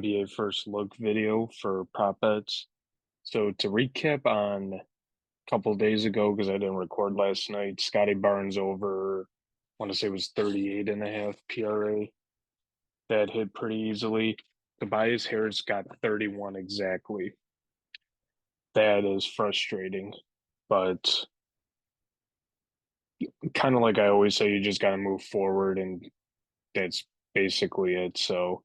NBA First Look video for prop bets. So to recap on a couple days ago, because I didn't record last night, Scotty Barnes over, I want to say it was 38 and a half PRA. That hit pretty easily. Tobias Harris got 31 exactly. That is frustrating, but kind of like I always say, you just got to move forward, and that's basically it. So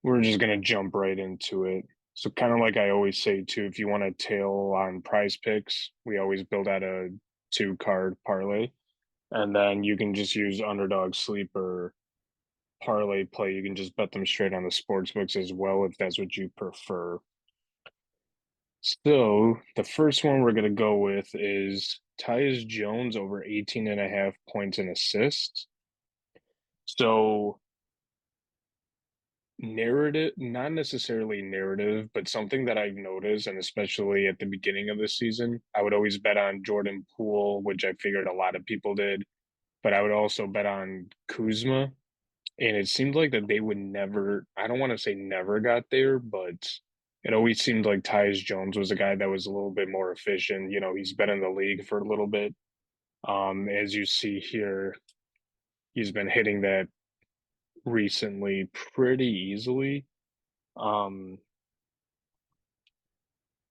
we're just gonna jump right into it. So kind of like I always say too, if you want to tail on PrizePicks, we always build out a two card parlay. And then you can just use underdog sleeper ParlayPlay. You can just bet them straight on the sports books as well if that's what you prefer. So the first one we're gonna go with is Tyus Jones over 18 and a half points and assists. So narrative, not necessarily narrative, but something that I've noticed, and especially at the beginning of the season, I would always bet on Jordan Poole, which I figured a lot of people did, but I would also bet on Kuzma. And it seemed like that they would never, I don't want to say never got there, but it always seemed like Tyus Jones was a guy that was a little bit more efficient. You know, he's been in the league for a little bit. As you see here, he's been hitting that recently pretty easily. Um,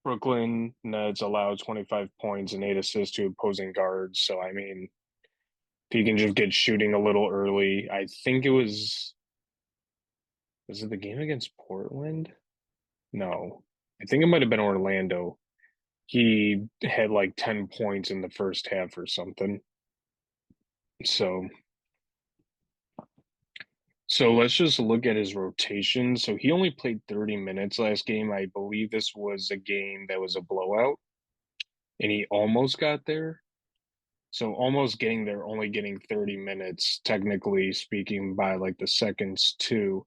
Brooklyn Nets allowed 25 points and 8 assists to opposing guards. So, I mean, if he can just get shooting a little early, I think was it the game against Portland? No, I think it might have been Orlando. He had like 10 points in the first half or something. So, so let's just look at his rotation. So he only played 30 minutes last game. I believe this was a game that was a blowout, and he almost got there. So almost getting there, only getting 30 minutes, technically speaking, by like the seconds too.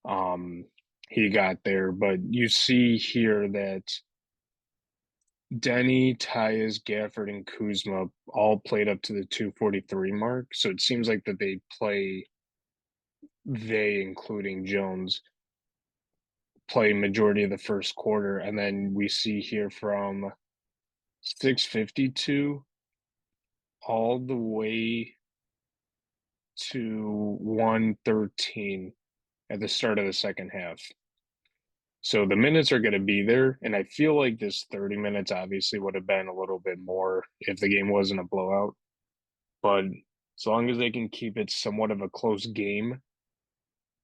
Um, he got there, but you see here that Denny, Tyus, Gafford, and Kuzma all played up to the 243 mark. So it seems like that including Jones, play majority of the first quarter. And then we see here from 6:52 all the way to 1:13 at the start of the second half. So the minutes are going to be there. And I feel like this 30 minutes obviously would have been a little bit more if the game wasn't a blowout. But as long as they can keep it somewhat of a close game,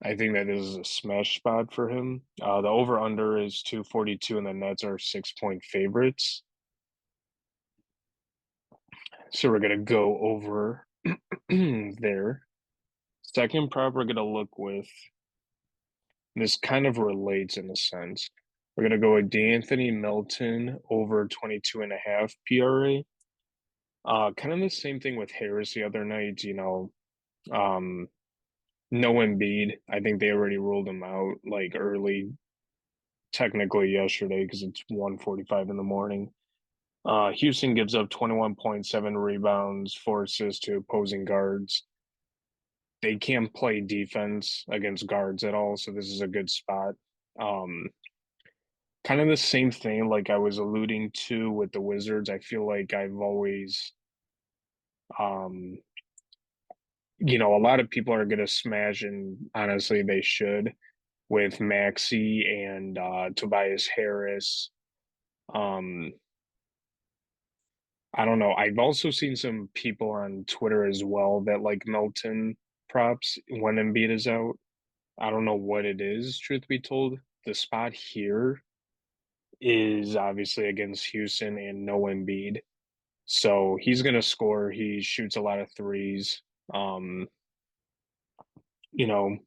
I think that this is a smash spot for him. The over under is 242, and the Nets are 6 point favorites. So we're going to go over there. Second prop we're going to look with, this kind of relates in a sense. We're going to go with D'Anthony Melton over 22 and a half PRA. Kind of the same thing with Harris the other night, no Embiid. I think they already ruled him out like early, technically yesterday because it's 1:45 in the morning. Houston gives up 21.7 rebounds, 4 assists to opposing guards. They can't play defense against guards at all, so this is a good spot. Um, Kind of the same thing like I was alluding to with the Wizards. I feel like I've always, um, a lot of people are going to smash, and honestly, they should, with Maxi and Tobias Harris. Um, I don't know. I've also seen some people on Twitter as well that like Melton props when Embiid is out. I don't know what it is, truth be told. The spot here is obviously against Houston and no Embiid. So he's going to score. He shoots a lot of threes. Um,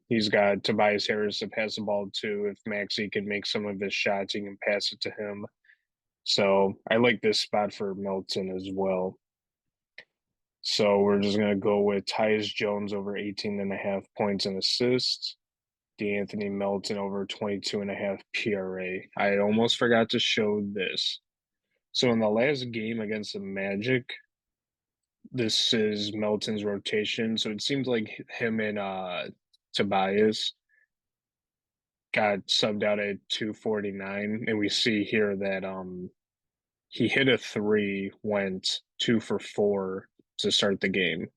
he's got Tobias Harris to pass the ball to. If Maxi can make some of his shots, he can pass it to him. So I like this spot for Melton as well. So we're just going to go with Tyus Jones over 18 and a half points and assists. D'Anthony Melton over 22 and a half PRA. I almost forgot to show this. So in the last game against the Magic, this is Melton's rotation. So it seems like him and Tobias got subbed out at 249, and we see here that he hit a three, went 2 for 4 to start the game.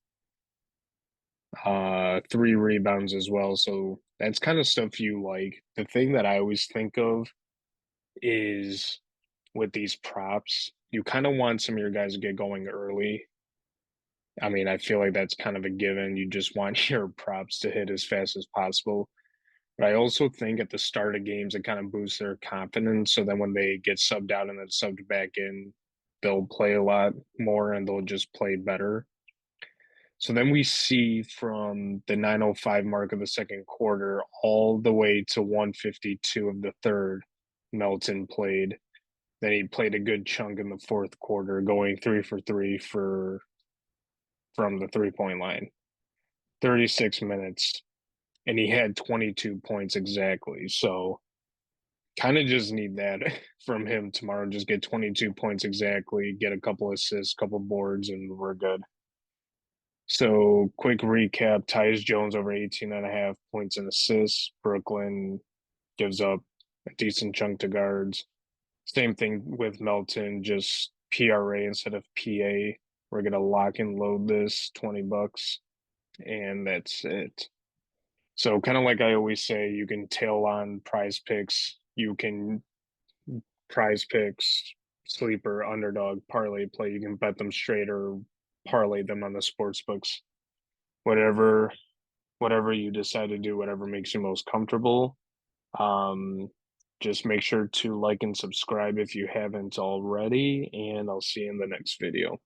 Three rebounds as well. So that's kind of stuff you like. The thing that I always think of is with these props, you kind of want some of your guys to get going early. I mean, I feel like that's kind of a given. You just want your props to hit as fast as possible. But I also think at the start of games, it kind of boosts their confidence. So then when they get subbed out and then subbed back in, they'll play a lot more and they'll just play better. So then we see from the 9:05 mark of the second quarter all the way to 152 of the third, Melton played. Then he played a good chunk in the fourth quarter, going 3 for 3 for from the 3 point line. 36 minutes, and he had 22 points exactly. So kind of just need that from him tomorrow. Just get 22 points exactly, get a couple assists, couple boards, and we're good. So quick recap, Tyus Jones over 18.5 points and assists. Brooklyn gives up a decent chunk to guards. Same thing with Melton, just PRA instead of PA. We're gonna lock and load this, $20, and that's it. So kind of like I always say, you can tail on PrizePicks, you can PrizePicks, sleeper, underdog, parlay play. You can bet them straight or parlay them on the sports books. Whatever whatever you decide to do, whatever makes you most comfortable. Um, just make sure to like and subscribe if you haven't already, and I'll see you in the next video.